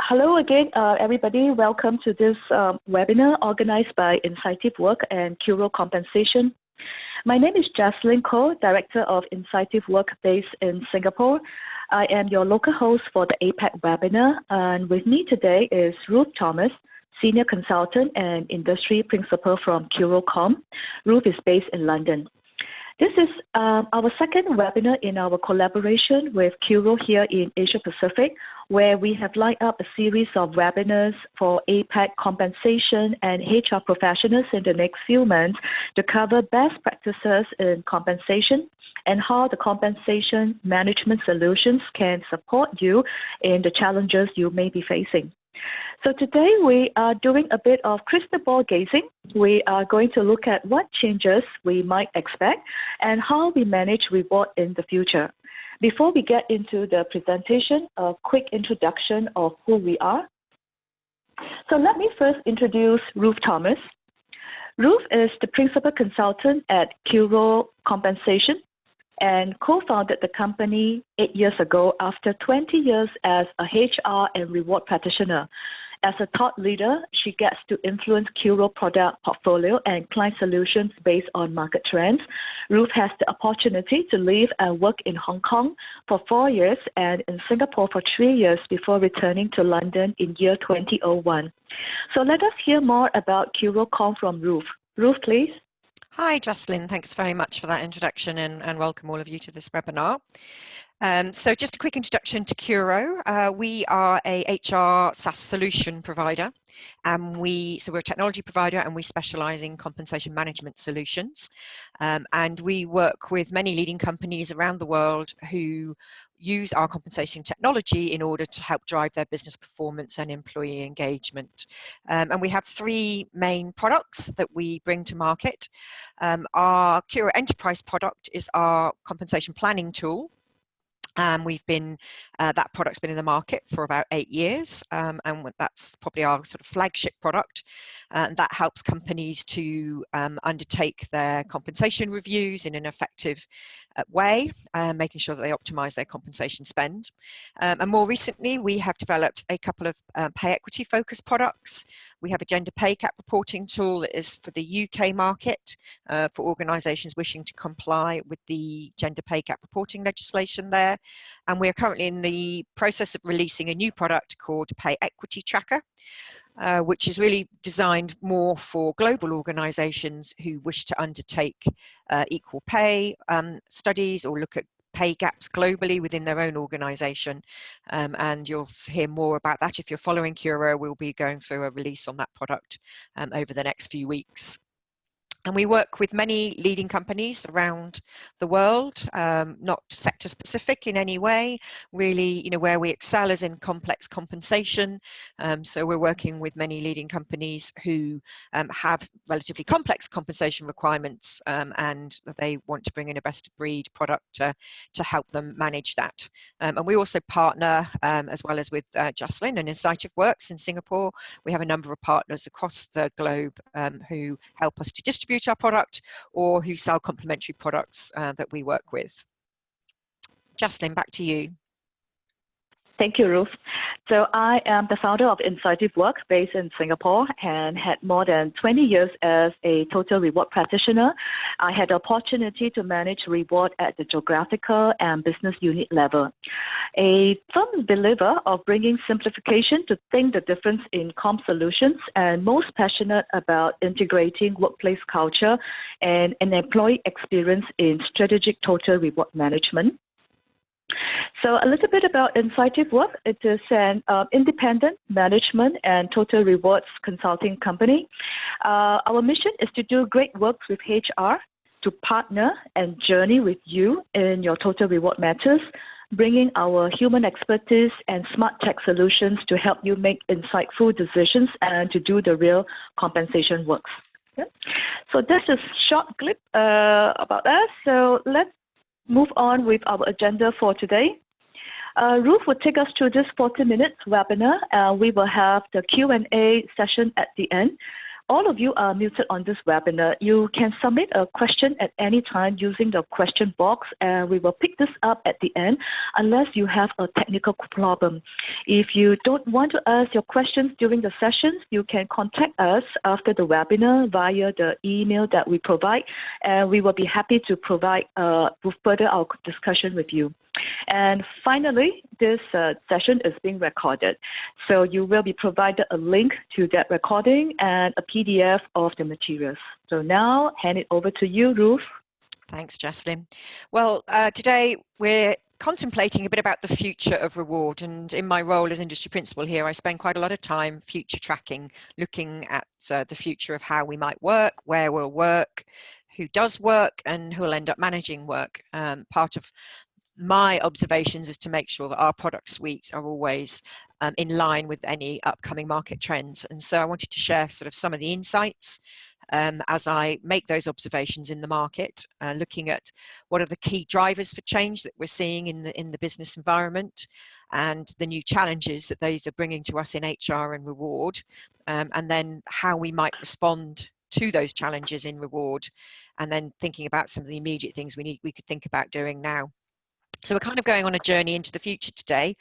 Hello again, everybody. Welcome to this webinar organized by InsightivWork and Curo Compensation. My name is Jocelyn Koh, Director of InsightivWork based in Singapore. I am your local host for the APAC webinar, and with me today is Ruth Thomas, Senior Consultant and Industry Principal from Curo.com. Ruth is based in London. This is our second webinar in our collaboration with Curo here in Asia Pacific, where we have lined up a series of webinars for APAC compensation and HR professionals in the next few months to cover best practices in compensation and how the compensation management solutions can support you in the challenges you may be facing. So today we are doing a bit of crystal ball gazing. We are going to look at what changes we might expect and how we manage reward in the future. Before we get into the presentation, a quick introduction of who we are. So let me first introduce Ruth Thomas. Ruth is the Principal Consultant at Curo Compensation and co-founded the company 8 years ago after 20 years as a HR and reward practitioner. As a thought leader, she gets to influence Curo product portfolio and client solutions based on market trends. Ruth has the opportunity to live and work in Hong Kong for 4 years and in Singapore for 3 years before returning to London in year 2001. So let us hear more about Curo.com from Ruth. Ruth, please. Hi, Jocelyn. Thanks very much for that introduction and welcome all of you to this webinar. So just a quick introduction to Curo. We are a HR SaaS solution provider. So we're a technology provider and we specialize in compensation management solutions. And we work with many leading companies around the world who use our compensation technology in order to help drive their business performance and employee engagement. And we have three main products that we bring to market. Our Curo Enterprise product is our compensation planning tool. That product's been in the market for about 8 years, and that's probably our sort of flagship product. And that helps companies to undertake their compensation reviews in an effective way, making sure that they optimize their compensation spend. And more recently, we have developed a couple of pay equity focused products. We have a gender pay gap reporting tool that is for the UK market for organizations wishing to comply with the gender pay gap reporting legislation there. And we're currently in the process of releasing a new product called Pay Equity Tracker, which is really designed more for global organizations who wish to undertake equal pay studies or look at pay gaps globally within their own organization. And you'll hear more about that. If you're following Curo, we'll be going through a release on that product over the next few weeks. And we work with many leading companies around the world, not sector specific in any way, really, where we excel is in complex compensation. So we're working with many leading companies who have relatively complex compensation requirements and they want to bring in a best of breed product to help them manage that. And we also partner, as well as with Jocelyn and InsightivWorks in Singapore. We have a number of partners across the globe who help us to distribute our product or who sell complementary products that we work with. Jocelyn, back to you. Thank you, Ruth. So I am the founder of InsightivWork based in Singapore and had more than 20 years as a total reward practitioner. I had the opportunity to manage reward at the geographical and business unit level. A firm believer of bringing simplification to think the difference in comp solutions and most passionate about integrating workplace culture and an employee experience in strategic total reward management. So a little bit about InsightivWork. It is an independent management and total rewards consulting company. Our mission is to do great work with HR, to partner and journey with you in your total reward matters, bringing our human expertise and smart tech solutions to help you make insightful decisions and to do the real compensation works. Okay? So this is a short clip about us. So let's move on with our agenda for today. Ruth will take us through this 40 minutes webinar. We will have the Q&A session at the end. All of you are muted on this webinar. You can submit a question at any time using the question box, and we will pick this up at the end unless you have a technical problem. If you don't want to ask your questions during the sessions, you can contact us after the webinar via the email that we provide, and we will be happy to provide further our discussion with you. And finally, this session is being recorded. So you will be provided a link to that recording and a PDF of the materials. So now, hand it over to you, Ruth. Thanks, Jaslyn. Well, today we're contemplating a bit about the future of reward, and in my role as industry principal here, I spend quite a lot of time future tracking, looking at the future of how we might work, where we'll work, who does work, and who will end up managing work. Part of my observations is to make sure that our product suites are always in line with any upcoming market trends. And so I wanted to share sort of some of the insights as I make those observations in the market, looking at what are the key drivers for change that we're seeing in the business environment, and the new challenges that those are bringing to us in HR and reward, and then how we might respond to those challenges in reward, and then thinking about some of the immediate things we could think about doing now. So we're kind of going on a journey into the future today.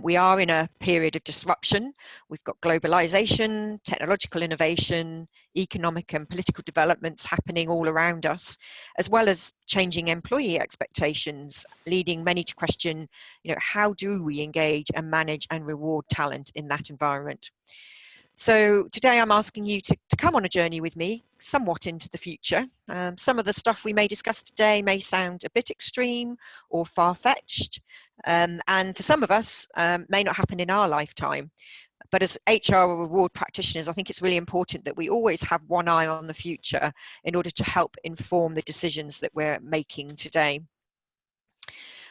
We are in a period of disruption. We've got globalization, technological innovation, economic and political developments happening all around us, as well as changing employee expectations, leading many to question, how do we engage and manage and reward talent in that environment? So today I'm asking you to come on a journey with me somewhat into the future. Some of the stuff we may discuss today may sound a bit extreme or far-fetched, and for some of us may not happen in our lifetime. But as HR or reward practitioners, I think it's really important that we always have one eye on the future in order to help inform the decisions that we're making today.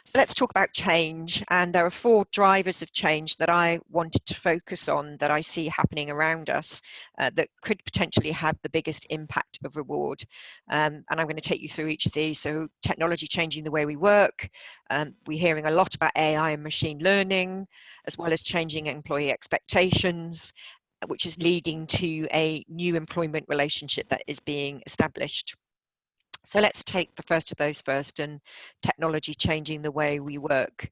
So let's talk about change, and there are 4 drivers of change that I wanted to focus on that I see happening around us that could potentially have the biggest impact of reward. And I'm going to take you through each of these. So technology changing the way we work, we're hearing a lot about AI and machine learning, as well as changing employee expectations, which is leading to a new employment relationship that is being established. So let's take the first of those first, and technology changing the way we work.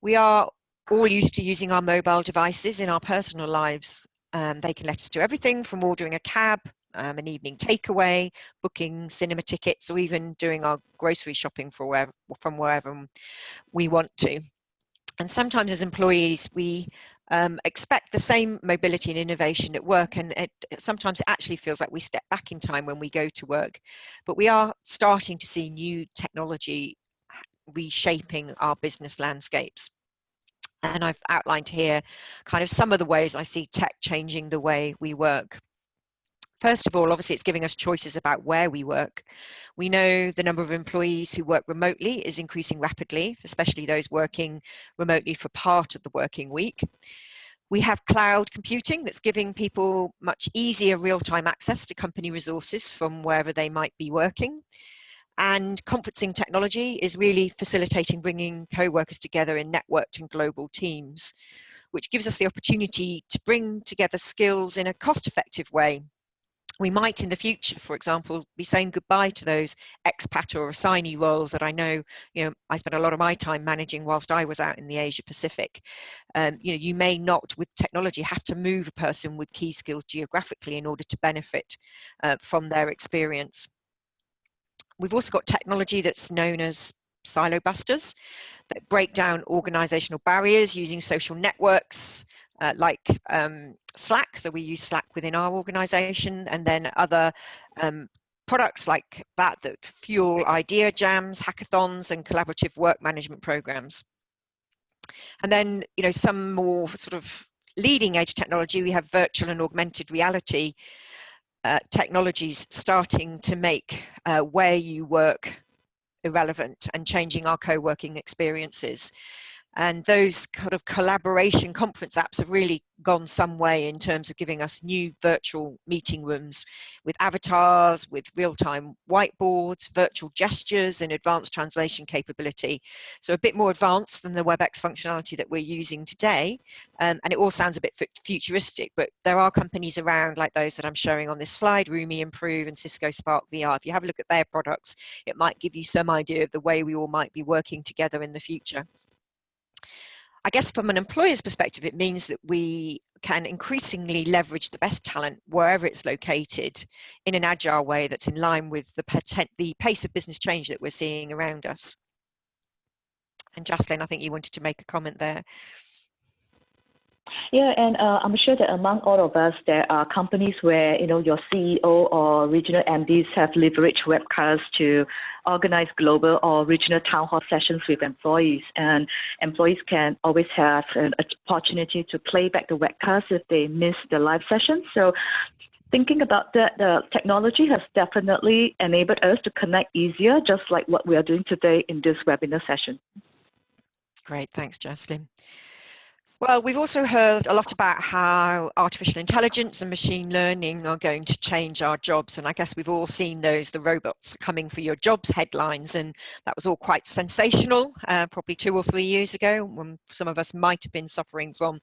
We are all used to using our mobile devices in our personal lives. They can let us do everything from ordering a cab, an evening takeaway, booking cinema tickets, or even doing our grocery shopping from wherever we want to. And sometimes as employees, we expect the same mobility and innovation at work, and sometimes it actually feels like we step back in time when we go to work. But we are starting to see new technology reshaping our business landscapes. And I've outlined here kind of some of the ways I see tech changing the way we work. First of all, obviously, it's giving us choices about where we work. We know the number of employees who work remotely is increasing rapidly, especially those working remotely for part of the working week. We have cloud computing that's giving people much easier real-time access to company resources from wherever they might be working. And conferencing technology is really facilitating bringing co-workers together in networked and global teams, which gives us the opportunity to bring together skills in a cost-effective way. We might in the future, for example, be saying goodbye to those expat or assignee roles that I know, I spent a lot of my time managing whilst I was out in the Asia Pacific. You may not, with technology, have to move a person with key skills geographically in order to benefit from their experience. We've also got technology that's known as silo busters that break down organizational barriers using social networks like Slack. So we use Slack within our organization, and then other products like that fuel idea jams, hackathons, and collaborative work management programs. And then, some more sort of leading edge technology, we have virtual and augmented reality technologies starting to make where you work irrelevant and changing our co-working experiences. And those kind of collaboration conference apps have really gone some way in terms of giving us new virtual meeting rooms with avatars, with real-time whiteboards, virtual gestures, and advanced translation capability. So a bit more advanced than the WebEx functionality that we're using today. And it all sounds a bit futuristic, but there are companies around like those that I'm showing on this slide, Rumi Improve and Cisco Spark VR. If you have a look at their products, it might give you some idea of the way we all might be working together in the future. I guess from an employer's perspective, it means that we can increasingly leverage the best talent wherever it's located in an agile way that's in line with the pace of business change that we're seeing around us. And Jocelyn, I think you wanted to make a comment there. Yeah, and I'm sure that among all of us, there are companies where, your CEO or regional MDs have leveraged webcasts to organize global or regional town hall sessions with employees. And employees can always have an opportunity to play back the webcast if they miss the live session. So thinking about that, the technology has definitely enabled us to connect easier, just like what we are doing today in this webinar session. Great, thanks, Jocelyn. Well, we've also heard a lot about how artificial intelligence and machine learning are going to change our jobs. And I guess we've all seen the robots coming for your jobs headlines. And that was all quite sensational, probably 2 or 3 years ago, when some of us might have been suffering from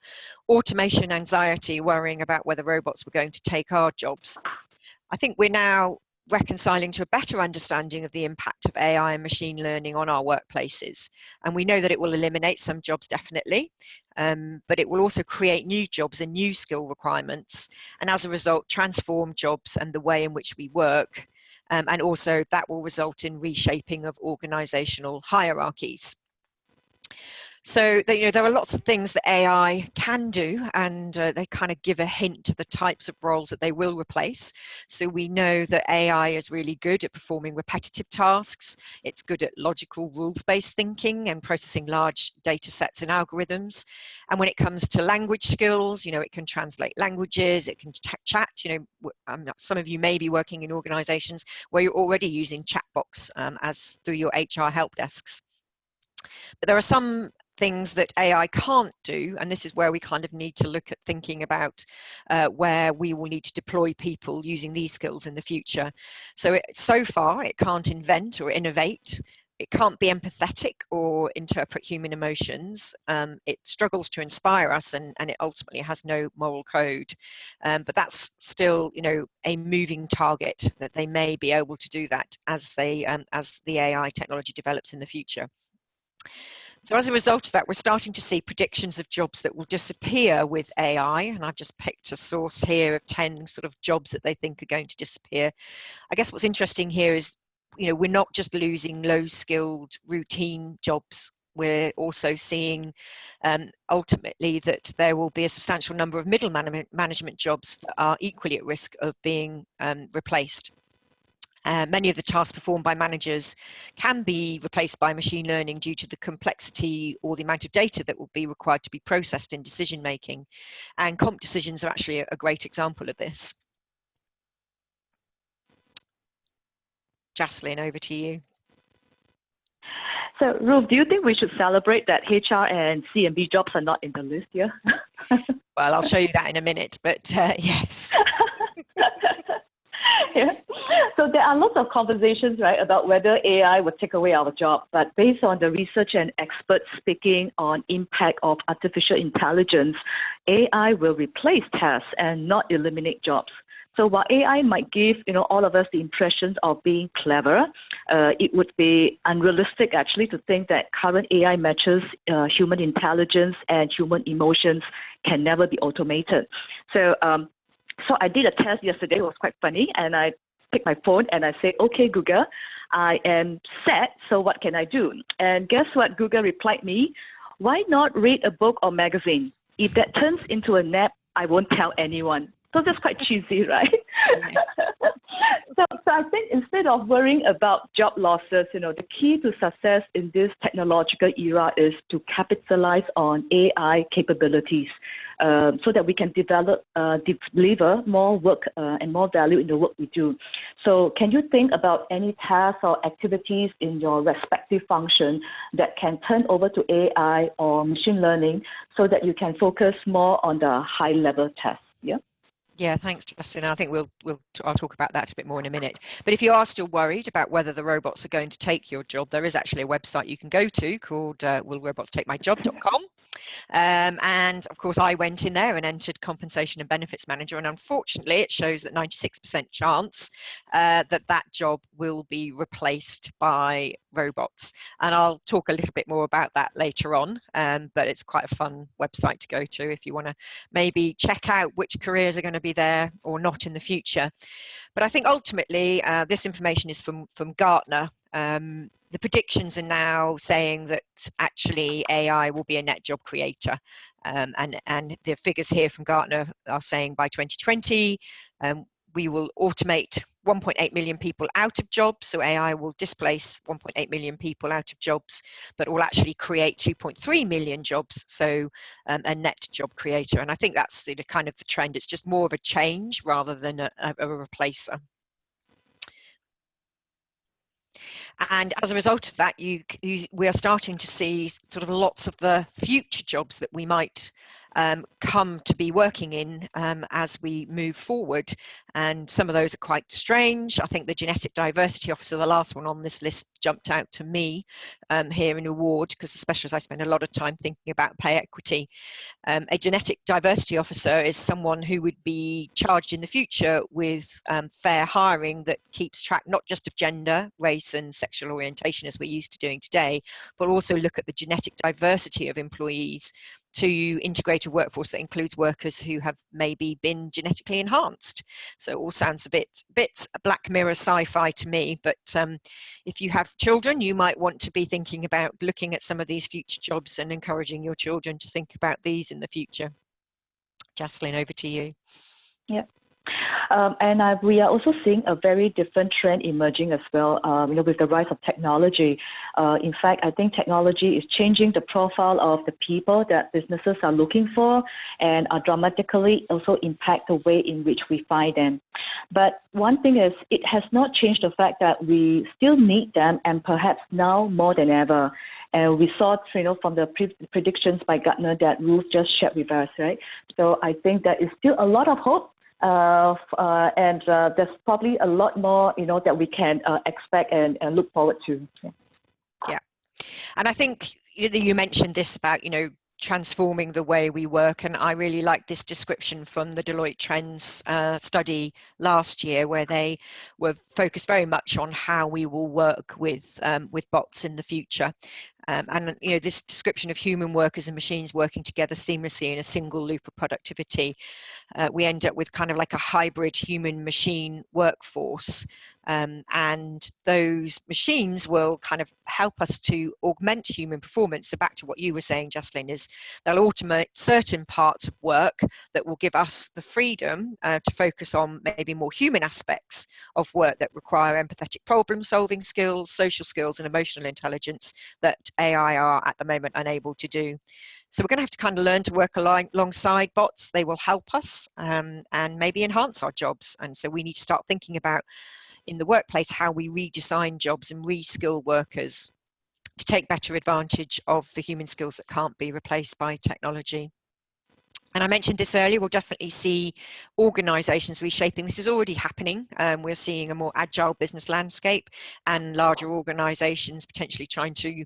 automation anxiety, worrying about whether robots were going to take our jobs. I think we're now reconciling to a better understanding of the impact of AI and machine learning on our workplaces. And we know that it will eliminate some jobs definitely, but it will also create new jobs and new skill requirements. And as a result, transform jobs and the way in which we work. And also that will result in reshaping of organizational hierarchies. So there are lots of things that AI can do, and they kind of give a hint to the types of roles that they will replace. So we know that AI is really good at performing repetitive tasks. It's good at logical rules-based thinking and processing large data sets and algorithms. And when it comes to language skills, it can translate languages, it can chat. Some of you may be working in organizations where you're already using chatbots as through your HR help desks. But there are some things that AI can't do, and this is where we kind of need to look at thinking about where we will need to deploy people using these skills in the future. So far, it can't invent or innovate. It can't be empathetic or interpret human emotions. It struggles to inspire us, and it ultimately has no moral code. But that's still, a moving target, that they may be able to do that as the AI technology develops in the future. So as a result of that, we're starting to see predictions of jobs that will disappear with AI. And I've just picked a source here of 10 sort of jobs that they think are going to disappear. I guess what's interesting here is, we're not just losing low-skilled routine jobs. We're also seeing ultimately that there will be a substantial number of middle management jobs that are equally at risk of being replaced. Many of the tasks performed by managers can be replaced by machine learning due to the complexity or the amount of data that will be required to be processed in decision making. And comp decisions are actually a great example of this. Jocelyn, over to you. So, Ruth, do you think we should celebrate that HR and C&B jobs are not in the list here? Well, I'll show you that in a minute, but yes. Yeah. So there are lots of conversations, right, about whether AI will take away our job. But based on the research and experts speaking on impact of artificial intelligence, AI will replace tasks and not eliminate jobs. So while AI might give all of us the impressions of being clever, it would be unrealistic actually to think that current AI matches human intelligence and human emotions can never be automated. So I did a test yesterday. It was quite funny, and I picked my phone and I said, "Okay, Google, I am sad. So what can I do?" And guess what? Google replied me, "Why not read a book or magazine? If that turns into a nap, I won't tell anyone." So that's quite cheesy, right? So So I think instead of worrying about job losses, the key to success in this technological era is to capitalize on AI capabilities so that we can deliver more work and more value in the work we do. So can you think about any tasks or activities in your respective function that can turn over to AI or machine learning so that you can focus more on the high-level tasks? Yeah. Yeah, thanks, Justin. I think I'll talk about that a bit more in a minute. But if you are still worried about whether the robots are going to take your job, there is actually a website you can go to called willrobotstakemyjob.com. And of course, I went in there and entered compensation and benefits manager, and unfortunately, it shows that 96% chance that job will be replaced by robots. And I'll talk a little bit more about that later on, but it's quite a fun website to go to if you want to maybe check out which careers are going to be there or not in the future. But I think ultimately, this information is from Gartner. The predictions are now saying that actually AI will be a net job creator. And the figures here from Gartner are saying by 2020, we will automate 1.8 million people out of jobs. So AI will displace 1.8 million people out of jobs, but will actually create 2.3 million jobs. So a net job creator. And I think that's the kind of the trend. It's just more of a change rather than a replacer. And as a result of that, we are starting to see sort of lots of the future jobs that we might come to be working in as we move forward. And some of those are quite strange. I think the genetic diversity officer, the last one on this list, jumped out to me here in award, because especially as I spend a lot of time thinking about pay equity. A genetic diversity officer is someone who would be charged in the future with fair hiring that keeps track not just of gender, race and sexual orientation as we're used to doing today, but also look at the genetic diversity of employees to integrate a workforce that includes workers who have maybe been genetically enhanced. So it all sounds a bit Black Mirror sci-fi to me, but if you have children, you might want to be thinking about looking at some of these future jobs and encouraging your children to think about these in the future. Jaslyn, over to you. Yeah. And we are also seeing a very different trend emerging as well, with the rise of technology. In fact, I think technology is changing the profile of the people that businesses are looking for and are dramatically also impact the way in which we find them. But one thing is, it has not changed the fact that we still need them, and perhaps now more than ever. And we saw, from the predictions by Gartner that Ruth just shared with us, right? So I think there is still a lot of hope. And there's probably a lot more, that we can expect and look forward to. Yeah. And I think you mentioned this about, transforming the way we work. And I really like this description from the Deloitte Trends study last year, where they were focused very much on how we will work with bots in the future. And this description of human workers and machines working together seamlessly in a single loop of productivity, we end up with kind of like a hybrid human-machine workforce. And those machines will kind of help us to augment human performance. So back to what you were saying, Jaslyn, is they'll automate certain parts of work that will give us the freedom to focus on maybe more human aspects of work that require empathetic problem-solving skills, social skills, and emotional intelligence that AI are at the moment unable to do. So we're going to have to kind of learn to work alongside bots. They will help us and maybe enhance our jobs. And so we need to start thinking about in the workplace how we redesign jobs and reskill workers to take better advantage of the human skills that can't be replaced by technology. And I mentioned this earlier, we'll definitely see organisations reshaping. This is already happening. We're seeing a more agile business landscape and larger organisations potentially trying to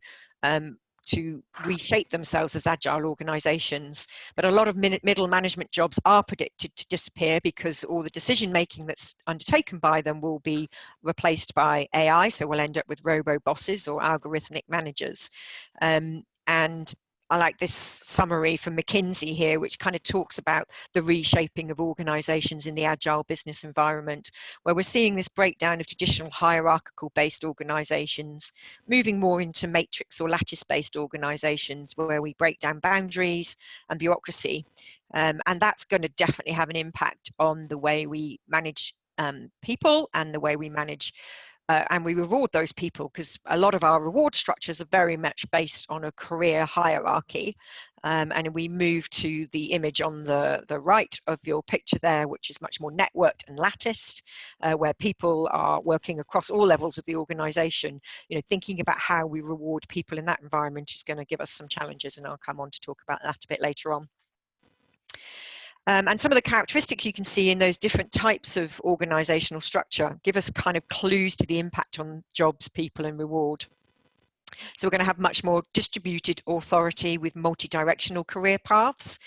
reshape themselves as agile organisations. But a lot of middle management jobs are predicted to disappear because all the decision making that's undertaken by them will be replaced by AI. So we'll end up with robo bosses or algorithmic managers. And I like this summary from McKinsey here, which kind of talks about the reshaping of organisations in the agile business environment, where we're seeing this breakdown of traditional hierarchical-based organisations, moving more into matrix or lattice-based organisations, where we break down boundaries and bureaucracy. And that's going to definitely have an impact on the way we manage people and the way we manage and we reward those people, because a lot of our reward structures are very much based on a career hierarchy. And we move to the image on the right of your picture there, which is much more networked and latticed, where people are working across all levels of the organization. Thinking about how we reward people in that environment is going to give us some challenges, and I'll come on to talk about that a bit later on. And some of the characteristics you can see in those different types of organizational structure give us kind of clues to the impact on jobs, people, and reward. So we're going to have much more distributed authority with multi-directional career paths,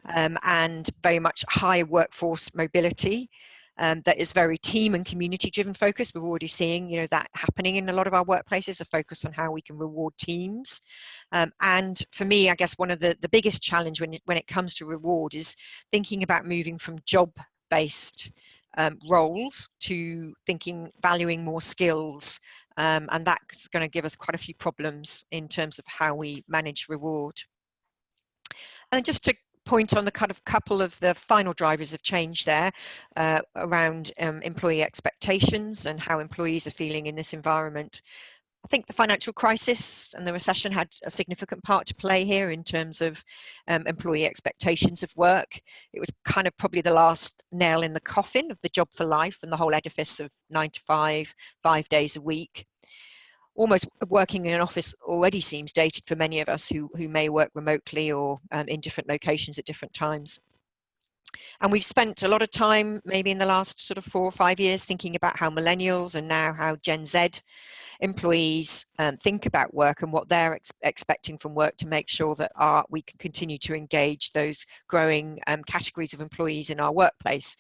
and very much high workforce mobility. That is very team and community driven focus. We're already seeing that happening in a lot of our workplaces, a focus on how we can reward teams. And for me, I guess one of the biggest challenge when it comes to reward is thinking about moving from job-based roles to valuing more skills. And that's going to give us quite a few problems in terms of how we manage reward. And just to point on the kind of couple of the final drivers of change there around employee expectations and how employees are feeling in this environment. I think the financial crisis and the recession had a significant part to play here in terms of employee expectations of work. It was kind of probably the last nail in the coffin of the job for life and the whole edifice of 9 to 5, 5 days a week. Almost working in an office already seems dated for many of us who may work remotely or in different locations at different times. And we've spent a lot of time, maybe in the last sort of 4 or 5 years, thinking about how millennials and now how Gen Z employees think about work and what they're expecting from work to make sure that we can continue to engage those growing categories of employees in our workplace.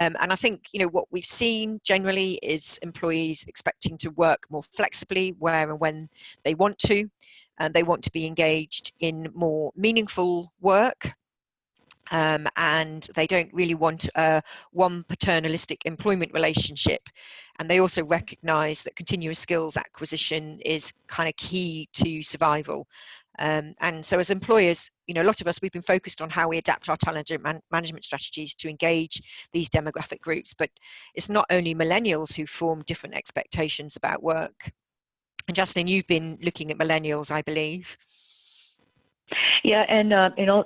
And I think what we've seen generally is employees expecting to work more flexibly where and when they want to, and they want to be engaged in more meaningful work. And they don't really want one paternalistic employment relationship. And they also recognize that continuous skills acquisition is kind of key to survival. And so as employers, a lot of us, we've been focused on how we adapt our talent management strategies to engage these demographic groups. But it's not only millennials who form different expectations about work. And Jocelyn, you've been looking at millennials, I believe. Yeah, and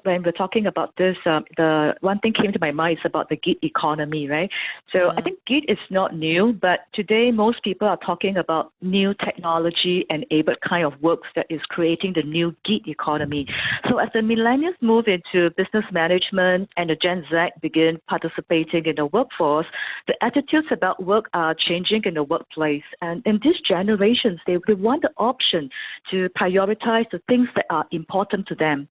when we're talking about this, the one thing came to my mind is about the gig economy, right? So I think gig is not new, but today most people are talking about new technology-enabled kind of works that is creating the new gig economy. So as the millennials move into business management and the Gen Z begin participating in the workforce, the attitudes about work are changing in the workplace. And in these generations, they want the option to prioritize the things that are important to them.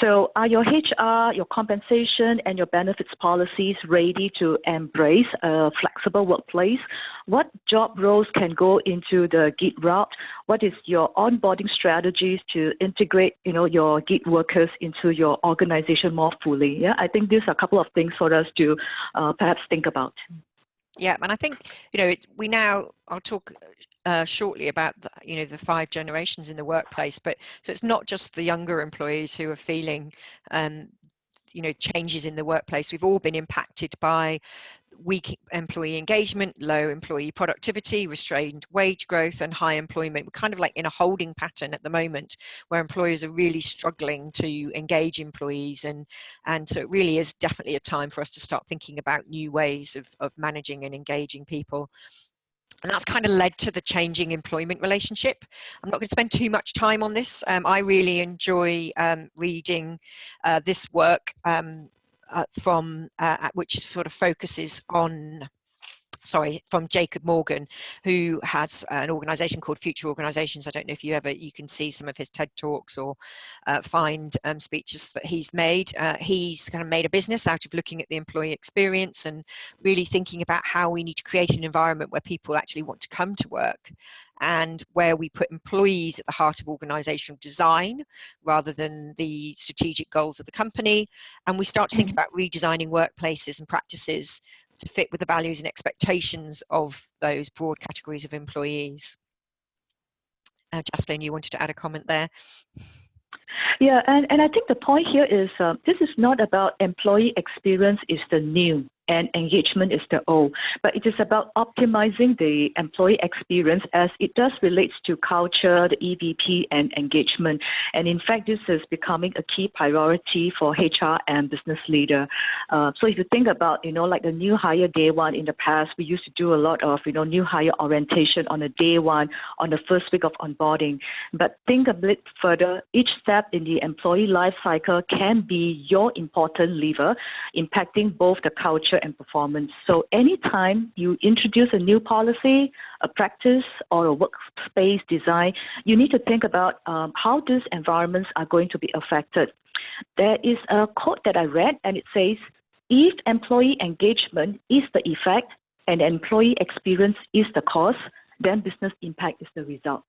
So are your HR, your compensation, and your benefits policies ready to embrace a flexible workplace? What job roles can go into the gig route? What is your onboarding strategies to integrate, your gig workers into your organization more fully? Yeah, I think these are a couple of things for us to perhaps think about. Yeah, and I think, I'll talk shortly about the 5 generations in the workplace, but so it's not just the younger employees who are feeling changes in the workplace. We've all been impacted by weak employee engagement, low employee productivity, restrained wage growth, and high employment. We're kind of like in a holding pattern at the moment where employers are really struggling to engage employees, and so it really is definitely a time for us to start thinking about new ways of managing and engaging people. And that's kind of led to the changing employment relationship. I'm not going to spend too much time on this. I really enjoy reading this work which sort of focuses on from Jacob Morgan, who has an organization called Future Organizations. I don't know if you can see some of his TED Talks or find speeches that he's made. He's kind of made a business out of looking at the employee experience and really thinking about how we need to create an environment where people actually want to come to work, and where we put employees at the heart of organizational design rather than the strategic goals of the company. And we start to think about redesigning workplaces and practices to fit with the values and expectations of those broad categories of employees. Jocelyn, you wanted to add a comment there? Yeah, and I think the point here is this is not about employee experience is the new. and engagement is the O. But it is about optimizing the employee experience as it does relates to culture, the EVP, and engagement. And in fact, this is becoming a key priority for HR and business leader. So if you think about, like the new hire day one in the past, we used to do a lot of, new hire orientation on the day one, on the first week of onboarding. But think a bit further, each step in the employee life cycle can be your important lever, impacting both the culture and performance. So anytime you introduce a new policy, a practice, or a workspace design, you need to think about how these environments are going to be affected. There is a quote that I read, and it says, if employee engagement is the effect and employee experience is the cause, then business impact is the result.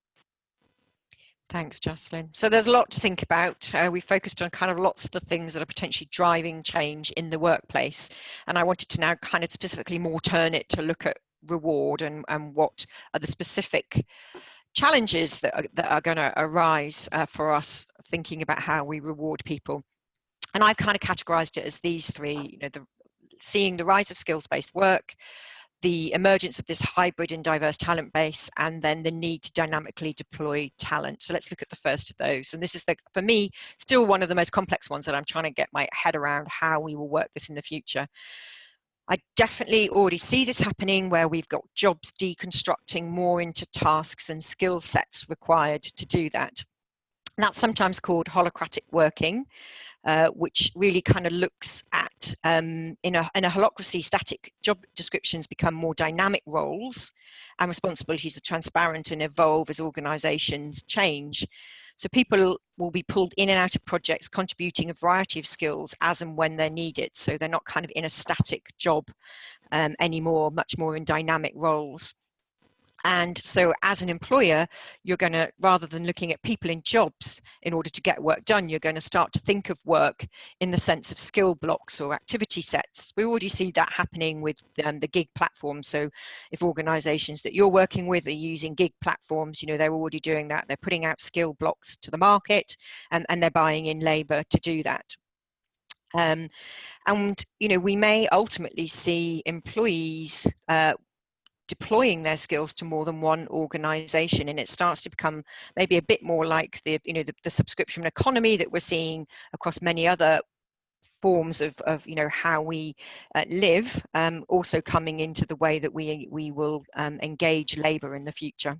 Thanks, Jocelyn. So there's a lot to think about. We focused on kind of lots of the things that are potentially driving change in the workplace. And I wanted to now kind of specifically more turn it to look at reward and what are the specific challenges that are going to arise for us thinking about how we reward people. And I've kind of categorized it as these three, seeing the rise of skills-based work, the emergence of this hybrid and diverse talent base, and then the need to dynamically deploy talent. So let's look at the first of those. And this is, for me, still one of the most complex ones that I'm trying to get my head around how we will work this in the future. I definitely already see this happening where we've got jobs deconstructing more into tasks and skill sets required to do that. And that's sometimes called holacratic working, which really kind of looks at, in a holacracy, static job descriptions become more dynamic roles, and responsibilities are transparent and evolve as organizations change. So people will be pulled in and out of projects, contributing a variety of skills as and when they're needed. So they're not kind of in a static job anymore, much more in dynamic roles. And so as an employer, you're going to, rather than looking at people in jobs in order to get work done, you're going to start to think of work in the sense of skill blocks or activity sets. We already see that happening with the gig platforms. So if organizations that you're working with are using gig platforms, they're already doing that. They're putting out skill blocks to the market, and they're buying in labor to do that. And we may ultimately see employees deploying their skills to more than one organization, and it starts to become maybe a bit more like the subscription economy that we're seeing across many other forms of how we live, also coming into the way that we will engage labor in the future.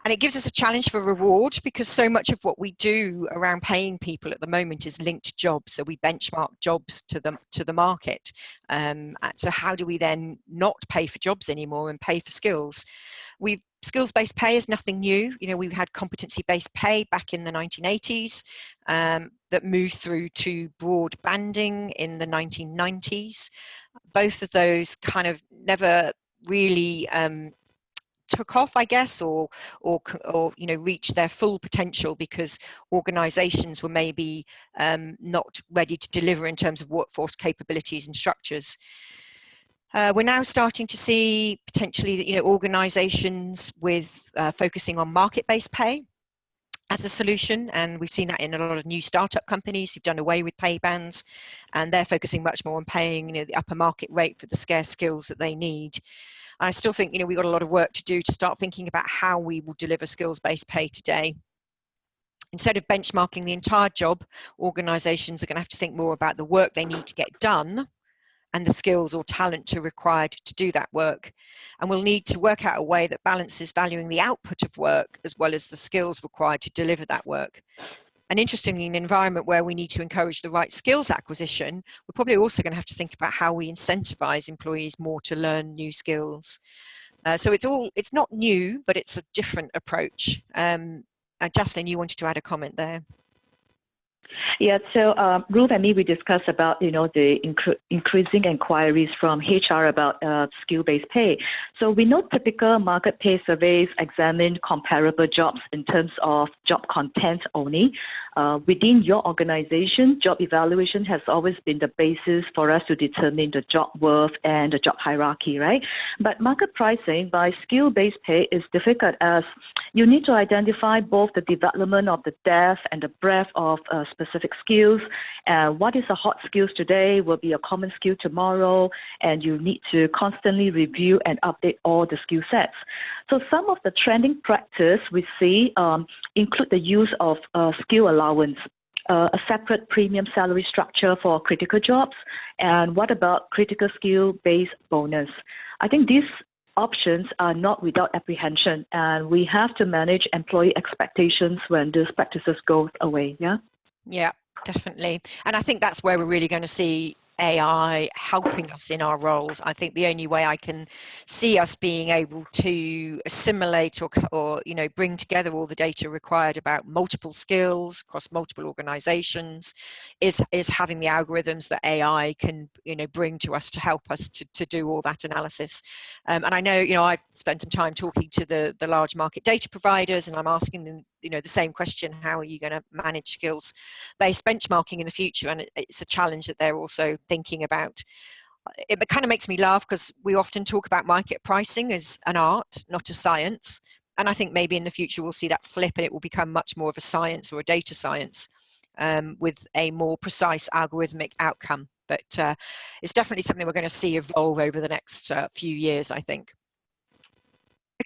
And it gives us a challenge for reward, because so much of what we do around paying people at the moment is linked to jobs. So we benchmark jobs to the market. So how do we then not pay for jobs anymore and pay for skills? Skills-based pay is nothing new. We had competency-based pay back in the 1980s that moved through to broad banding in the 1990s. Both of those kind of never really took off, I guess, or reached their full potential because organizations were maybe not ready to deliver in terms of workforce capabilities and structures. We're now starting to see potentially organizations with focusing on market-based pay as a solution, and we've seen that in a lot of new startup companies who've done away with pay bands, and they're focusing much more on paying the upper market rate for the scarce skills that they need. I still think we've got a lot of work to do to start thinking about how we will deliver skills-based pay today. Instead of benchmarking the entire job, organizations are going to have to think more about the work they need to get done and the skills or talent required to do that work. And we'll need to work out a way that balances valuing the output of work as well as the skills required to deliver that work. And interestingly, in an environment where we need to encourage the right skills acquisition, we're probably also going to have to think about how we incentivize employees more to learn new skills. So it's not new, but it's a different approach. Jocelyn, you wanted to add a comment there. Yeah, so Ruth and me, we discussed about, the increasing inquiries from HR about skill-based pay. So we know typical market pay surveys examine comparable jobs in terms of job content only. within your organization, job evaluation has always been the basis for us to determine the job worth and the job hierarchy, right? But market pricing by skill-based pay is difficult as you need to identify both the development of the depth and the breadth of specific skills. What is a hot skills today will be a common skill tomorrow, and you need to constantly review and update all the skill sets. So some of the trending practice we see include the use of skill allowance, a separate premium salary structure for critical jobs, and what about critical skill-based bonus? I think these options are not without apprehension, and we have to manage employee expectations when these practices go away. Yeah, definitely. And I think that's where we're really going to see AI helping us in our roles. I think the only way I can see us being able to assimilate or bring together all the data required about multiple skills across multiple organizations is having the algorithms that AI can bring to us to help us to do all that analysis. And I know I spent some time talking to the large market data providers, and I'm asking them the same question: how are you going to manage skills-based benchmarking in the future? And it's a challenge that they're also thinking about. It kind of makes me laugh because we often talk about market pricing as an art, not a science. And I think maybe in the future we'll see that flip, and it will become much more of a science or a data science with a more precise algorithmic outcome. But it's definitely something we're going to see evolve over the next few years, I think.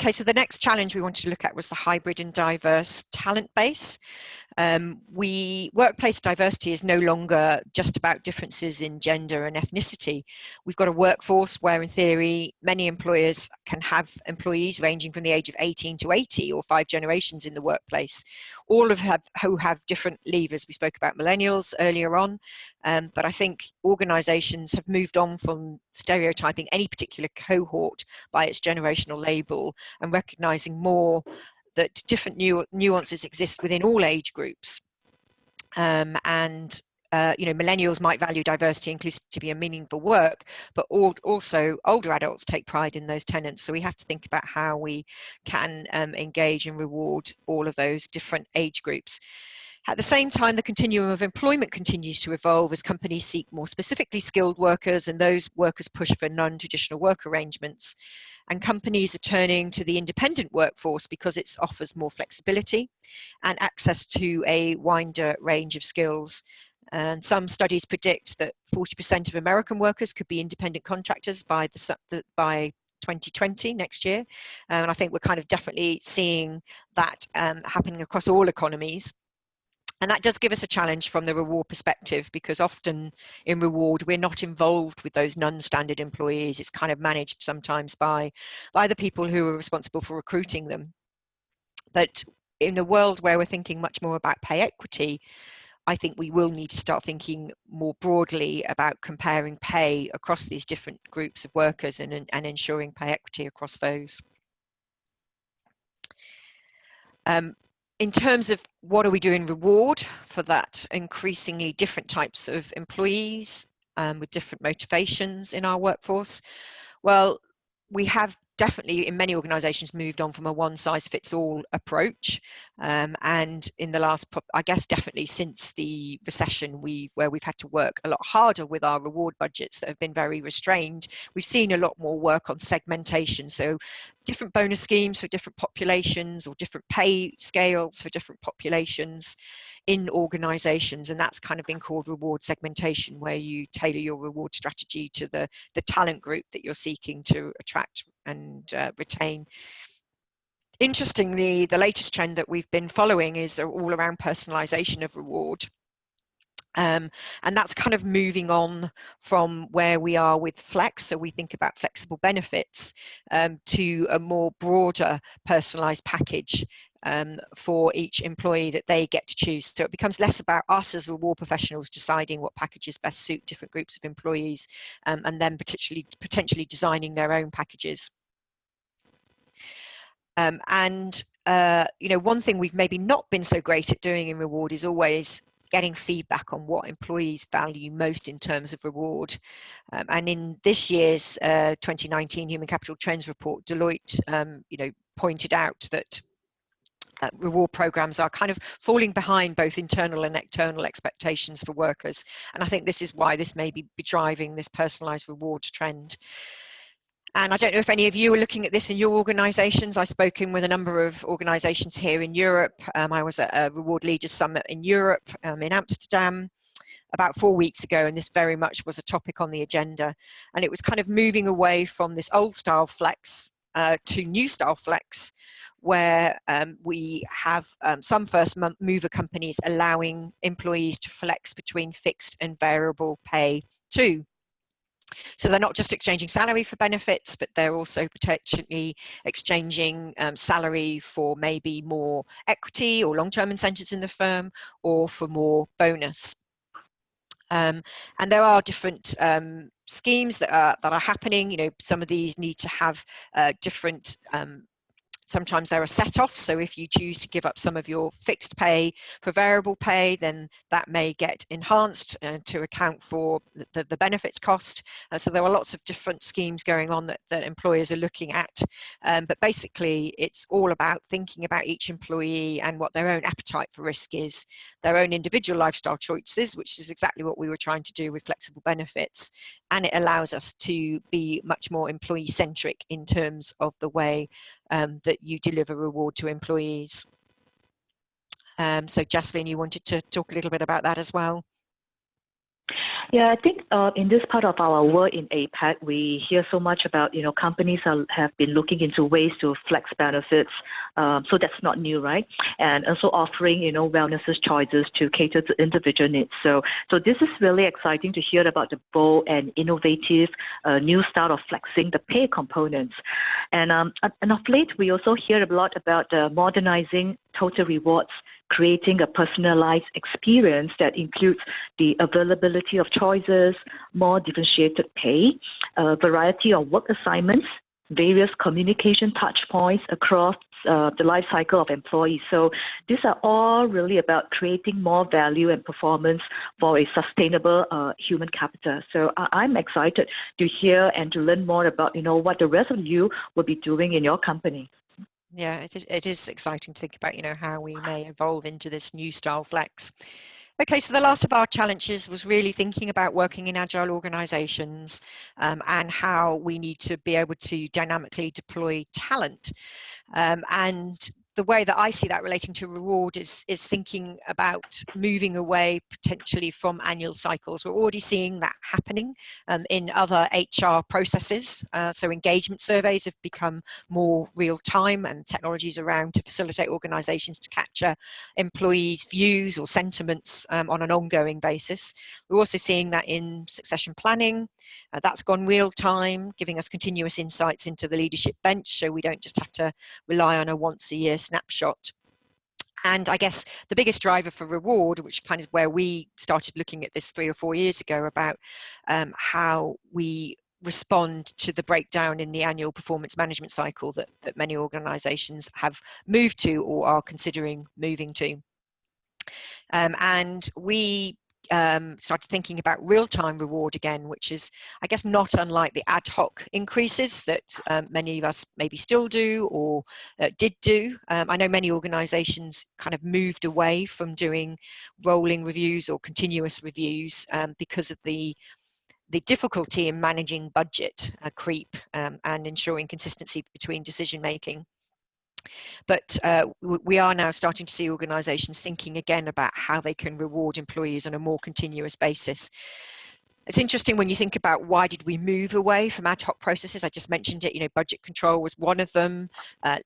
Okay, so the next challenge we wanted to look at was the hybrid and diverse talent base. Workplace diversity is no longer just about differences in gender and ethnicity. We've got a workforce where, in theory, many employers can have employees ranging from the age of 18 to 80 or 5 generations in the workplace, all who have different levers. We spoke about millennials earlier on, but I think organizations have moved on from stereotyping any particular cohort by its generational label and recognizing more that different nuances exist within all age groups. Millennials might value diversity, inclusivity, and meaningful work, but also older adults take pride in those tenets. So we have to think about how we can engage and reward all of those different age groups. At the same time, the continuum of employment continues to evolve as companies seek more specifically skilled workers, and those workers push for non-traditional work arrangements. And companies are turning to the independent workforce because it offers more flexibility and access to a wider range of skills. And some studies predict that 40% of American workers could be independent contractors by 2020, next year. And I think we're kind of definitely seeing that happening across all economies. And that does give us a challenge from the reward perspective, because often in reward, we're not involved with those non-standard employees. It's kind of managed sometimes by the people who are responsible for recruiting them. But in a world where we're thinking much more about pay equity, I think we will need to start thinking more broadly about comparing pay across these different groups of workers and ensuring pay equity across those. In terms of what are we doing reward for that increasingly different types of employees with different motivations in our workforce? Well, we have definitely in many organizations moved on from a one-size-fits-all approach, and in the last, I guess definitely since the recession, where we've had to work a lot harder with our reward budgets that have been very restrained, we've seen a lot more work on segmentation. So different bonus schemes for different populations or different pay scales for different populations in organizations, and that's kind of been called reward segmentation, where you tailor your reward strategy to the talent group that you're seeking to attract and retain. Interestingly, the latest trend that we've been following is all around personalization of reward. And that's kind of moving on from where we are with flex, so we think about flexible benefits, to a more broader personalized package for each employee that they get to choose. So it becomes less about us as reward professionals deciding what packages best suit different groups of employees, and then potentially designing their own packages. One thing we've maybe not been so great at doing in reward is always getting feedback on what employees value most in terms of reward. And in this year's 2019 Human Capital Trends report, Deloitte pointed out that reward programs are kind of falling behind both internal and external expectations for workers. And I think this is why this may be driving this personalised rewards trend. And I don't know if any of you are looking at this in your organisations. I've spoken with a number of organisations here in Europe. I was at a Reward Leaders Summit in Europe, in Amsterdam, about 4 weeks ago, and this very much was a topic on the agenda. And it was kind of moving away from this old style flex to new style flex, where we have some first mover companies allowing employees to flex between fixed and variable pay too. So they're not just exchanging salary for benefits, but they're also potentially exchanging salary for maybe more equity or long-term incentives in the firm, or for more bonus. And there are different schemes that are happening. You know, some of these need to have different sometimes there are set-offs, so if you choose to give up some of your fixed pay for variable pay, then that may get enhanced to account for the benefits cost. So there are lots of different schemes going on that employers are looking at. But basically, it's all about thinking about each employee and what their own appetite for risk is, their own individual lifestyle choices, which is exactly what we were trying to do with flexible benefits. And it allows us to be much more employee-centric in terms of the way that you deliver reward to employees. So Jaslyn, you wanted to talk a little bit about that as well? Yeah, I think in this part of our work in APAC, we hear so much about, companies have been looking into ways to flex benefits. So that's not new, right? And also offering, wellness choices to cater to individual needs. So this is really exciting to hear about the bold and innovative new style of flexing the pay components. And of late, we also hear a lot about modernizing total rewards, creating a personalized experience that includes the availability of choices, more differentiated pay, a variety of work assignments, various communication touch points across the life cycle of employees. So these are all really about creating more value and performance for a sustainable human capital. So I'm excited to hear and to learn more about, what the rest of you will be doing in your company. Yeah, it is exciting to think about, how we may evolve into this new style flex. Okay, so the last of our challenges was really thinking about working in agile organizations and how we need to be able to dynamically deploy talent. And the way that I see that relating to reward is thinking about moving away potentially from annual cycles. We're already seeing that happening in other HR processes. So engagement surveys have become more real time, and technologies around to facilitate organizations to capture employees' views or sentiments on an ongoing basis. We're also seeing that in succession planning. That's gone real time, giving us continuous insights into the leadership bench, so we don't just have to rely on a once a year snapshot. And I guess the biggest driver for reward, which kind of where we started looking at this 3 or 4 years ago about how we respond to the breakdown in the annual performance management cycle that many organizations have moved to or are considering moving to. And we started thinking about real-time reward again, which is, I guess, not unlike the ad hoc increases that many of us maybe still do or did do. I know many organizations kind of moved away from doing rolling reviews or continuous reviews because of the difficulty in managing budget creep and ensuring consistency between decision making. But we are now starting to see organizations thinking again about how they can reward employees on a more continuous basis. It's interesting when you think about why did we move away from ad hoc processes. I just mentioned it, budget control was one of them,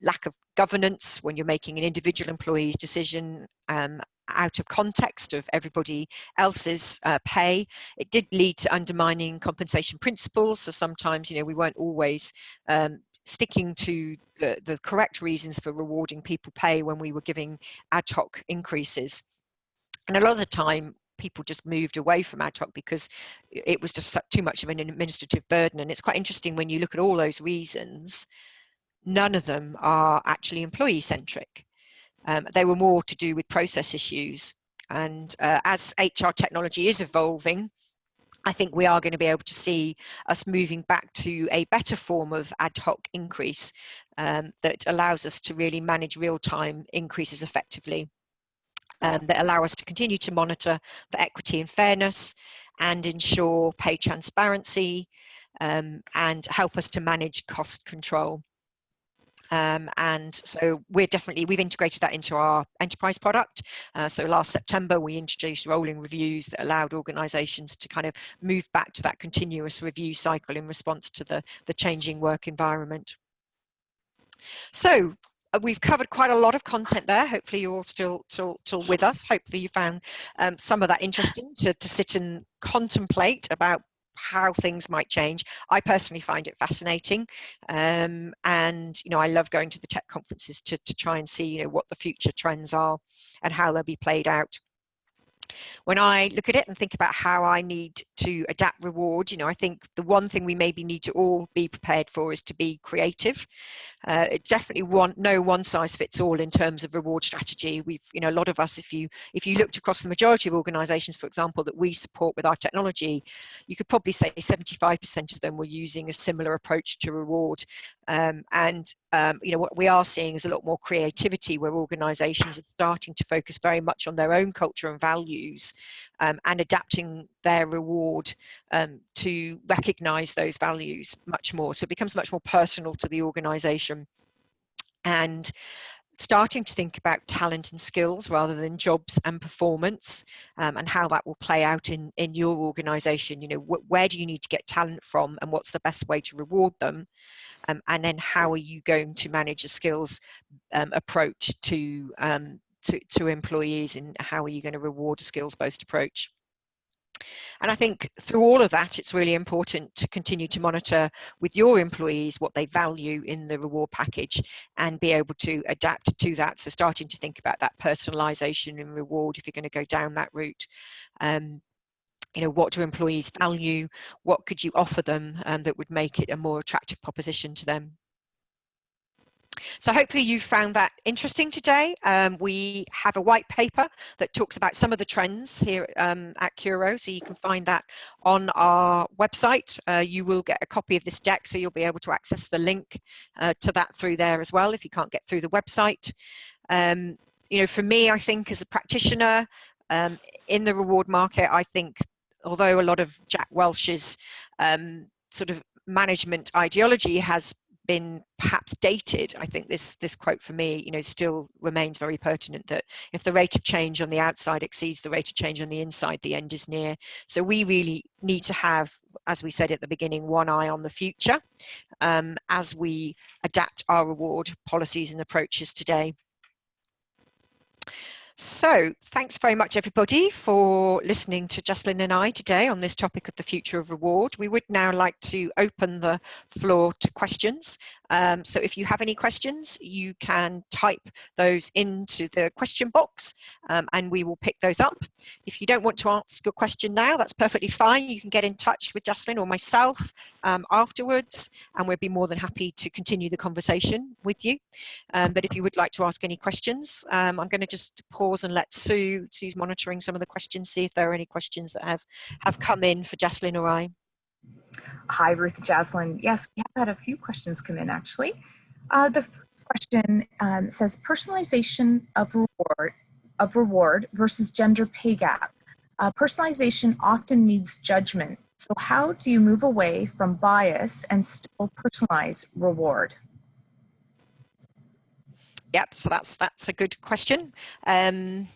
lack of governance when you're making an individual employee's decision out of context of everybody else's pay. It did lead to undermining compensation principles. So sometimes, we weren't always sticking to the correct reasons for rewarding people pay when we were giving ad hoc increases. And a lot of the time, people just moved away from ad hoc because it was just too much of an administrative burden. And it's quite interesting when you look at all those reasons, none of them are actually employee-centric. They were more to do with process issues. And as HR technology is evolving, I think we are going to be able to see us moving back to a better form of ad hoc increase that allows us to really manage real-time increases effectively, that allow us to continue to monitor for equity and fairness and ensure pay transparency, and help us to manage cost control. And so we've integrated that into our enterprise product. So last September, we introduced rolling reviews that allowed organizations to kind of move back to that continuous review cycle in response to the changing work environment. So we've covered quite a lot of content there. Hopefully you're all still with us. Hopefully you found some of that interesting to sit and contemplate about how things might change. I personally find it fascinating, and I love going to the tech conferences to try and see what the future trends are and how they'll be played out. When I look at it and think about how I need to adapt reward, I think the one thing we maybe need to all be prepared for is to be creative. It definitely no one size fits all in terms of reward strategy. We've, a lot of us, if you looked across the majority of organizations, for example, that we support with our technology, you could probably say 75% of them were using a similar approach to reward. What we are seeing is a lot more creativity, where organizations are starting to focus very much on their own culture and values, and adapting their reward to recognize those values much more. So it becomes much more personal to the organization, and starting to think about talent and skills rather than jobs and performance, and how that will play out in your organization. Where do you need to get talent from, and what's the best way to reward them? And then how are you going to manage a skills approach to employees, and how are you going to reward a skills-based approach? And I think through all of that, it's really important to continue to monitor with your employees what they value in the reward package and be able to adapt to that. So starting to think about that personalization and reward if you're going to go down that route. What do employees value? What could you offer them that would make it a more attractive proposition to them? So hopefully you found that interesting today. We have a white paper that talks about some of the trends here at Curo, so you can find that on our website. You will get a copy of this deck, so you'll be able to access the link to that through there as well if you can't get through the website. For me, I think as a practitioner in the reward market, I think although a lot of Jack Welch's sort of management ideology has been perhaps dated, I think this quote for me, still remains very pertinent, that if the rate of change on the outside exceeds the rate of change on the inside, the end is near. So we really need to have, as we said at the beginning, one eye on the future as we adapt our reward policies and approaches today. So thanks very much, everybody, for listening to Jocelyn and I today on this topic of the future of reward. We would now like to open the floor to questions. So if you have any questions, you can type those into the question box and we will pick those up. If you don't want to ask a question now, that's perfectly fine. You can get in touch with Jocelyn or myself afterwards, and we'd be more than happy to continue the conversation with you. But if you would like to ask any questions, I'm going to just pause and let Sue's monitoring some of the questions, see if there are any questions that have come in for Jocelyn or I. Hi, Ruth and Jocelyn. Yes, we have had a few questions come in, actually. The first question says personalization of reward versus gender pay gap. Personalization often needs judgment. So how do you move away from bias and still personalize reward? Yep, so that's a good question. I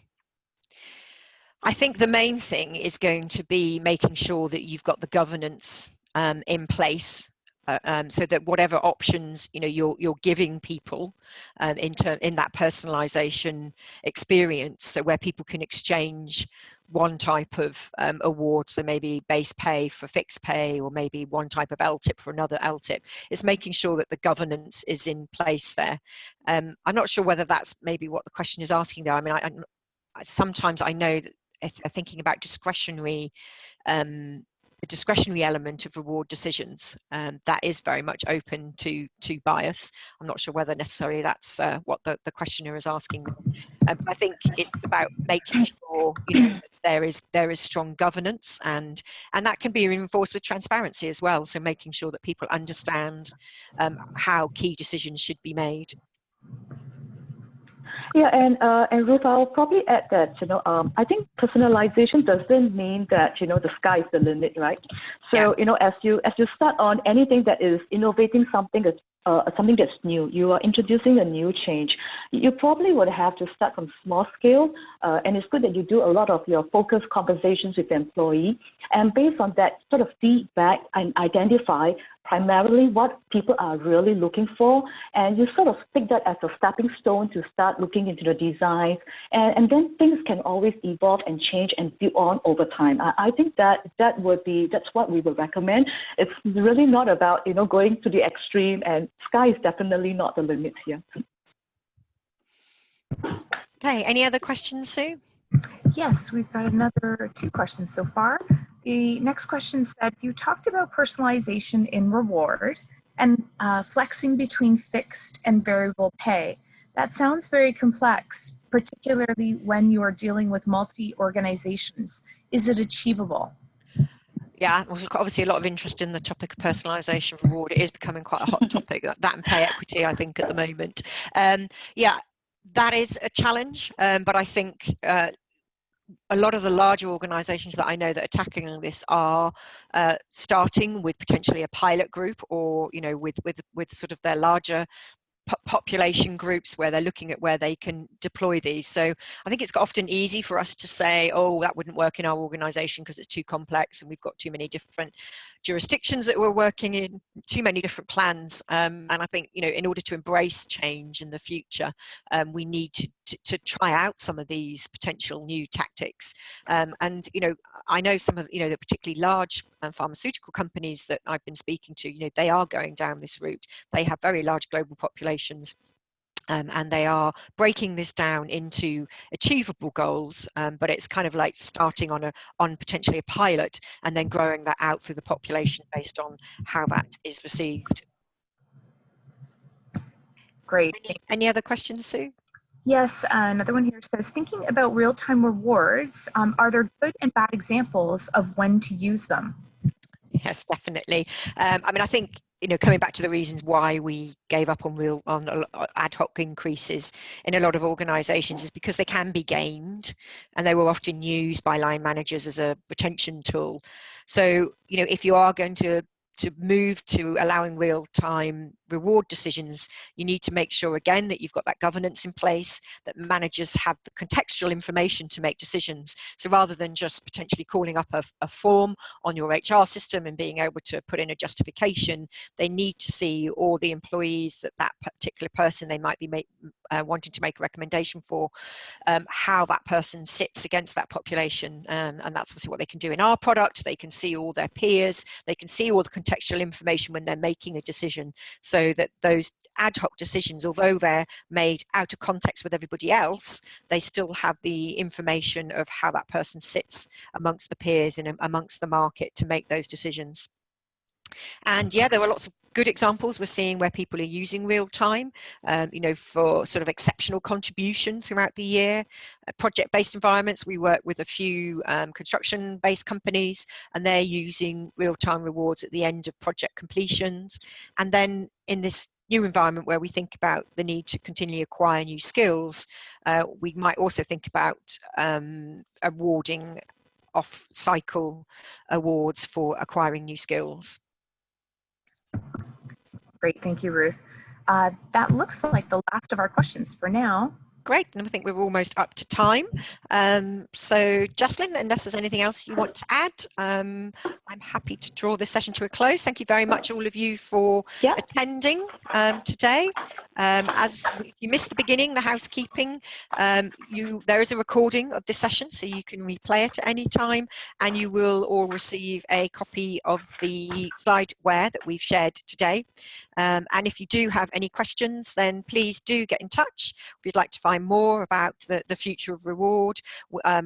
think the main thing is going to be making sure that you've got the governance in place, so that whatever options you're giving people in that personalization experience, so where people can exchange one type of award, so maybe base pay for fixed pay, or maybe one type of LTIP for another LTIP, is making sure that the governance is in place there. I'm not sure whether that's maybe what the question is asking there. I mean, sometimes I know that if they're thinking about discretionary discretionary element of reward decisions that is very much open to bias. I'm not sure whether necessarily that's what the questioner is asking. But I think it's about making sure, you know, that there is strong governance, and that can be reinforced with transparency as well. So making sure that people understand how key decisions should be made. Yeah, and Ruth, I'll probably add that, you know, I think personalization doesn't mean that, you know, the sky is the limit, right? So, Yeah. you know, as you start on anything that is innovating something that's new, you are introducing a new change, you probably would have to start from small scale, and it's good that you do a lot of your focused conversations with the employee, and based on that sort of feedback and identify primarily what people are really looking for, and you sort of take that as a stepping stone to start looking into the designs, and then things can always evolve and change and build on over time. I think that's what we would recommend. It's really not about, you know, going to the extreme, and sky is definitely not the limit here. Okay, any other questions, Sue? Yes, we've got another 2 questions so far. The next question said, you talked about personalization in reward and flexing between fixed and variable pay. That sounds very complex, particularly when you are dealing with multi-organizations. Is it achievable? Yeah, there's obviously a lot of interest in the topic of personalisation reward. It is becoming quite a hot topic, that and pay equity, I think, at the moment. Yeah, that is a challenge, but I think a lot of the larger organisations that I know that are tackling this are starting with potentially a pilot group, or, you know, with sort of their larger population groups where they're looking at where they can deploy these. So I think it's often easy for us to say, oh, that wouldn't work in our organization because it's too complex and we've got too many different jurisdictions that we're working in, too many different plans. And I think, you know, in order to embrace change in the future, we need to try out some of these potential new tactics. And, you know, I know some of, you know, the particularly large pharmaceutical companies that I've been speaking to, you know, they are going down this route. They have very large global populations. And they are breaking this down into achievable goals, but it's kind of like starting on potentially a pilot and then growing that out through the population based on how that is received. Great. Any other questions, Sue? Yes, another one here says, thinking about real-time rewards, are there good and bad examples of when to use them? Yes, definitely. I mean, I think, you know, coming back to the reasons why we gave up on ad hoc increases in a lot of organisations is because they can be gamed, and they were often used by line managers as a retention tool. So, you know, if you are going to move to allowing real-time reward decisions, you need to make sure again that you've got that governance in place, that managers have the contextual information to make decisions. So rather than just potentially calling up a form on your HR system and being able to put in a justification, they need to see all the employees that particular person they might be wanting to make a recommendation for, how that person sits against that population. And that's obviously what they can do in our product. They can see all their peers, they can see all the contextual information when they're making a decision, so that those ad hoc decisions, although they're made out of context with everybody else, they still have the information of how that person sits amongst the peers and amongst the market to make those decisions. And yeah, there are lots of good examples we're seeing where people are using real time, you know, for sort of exceptional contribution throughout the year. Project-based environments, we work with a few construction-based companies, and they're using real-time rewards at the end of project completions. And then in this new environment where we think about the need to continually acquire new skills, we might also think about awarding off-cycle awards for acquiring new skills. Great, thank you, Ruth. That looks like the last of our questions for now. Great, and I think we're almost up to time. So Jocelyn, unless there's anything else you want to add, I'm happy to draw this session to a close. Thank you very much, all of you, for attending today. As you missed the beginning, the housekeeping, there is a recording of this session, so you can replay it at any time, and you will all receive a copy of the slideware that we've shared today. And if you do have any questions, then please do get in touch. If you'd like to find find more about the future of reward.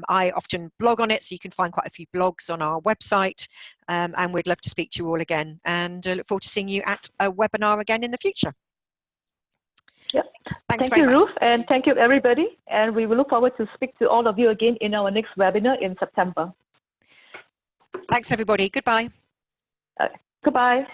I often blog on it, so you can find quite a few blogs on our website, and we'd love to speak to you all again, and look forward to seeing you at a webinar again in the future. Yep. Thanks Thank you, very much. Ruth, and thank you, everybody. And we will look forward to speak to all of you again in our next webinar in September. Thanks, everybody. Goodbye. Goodbye.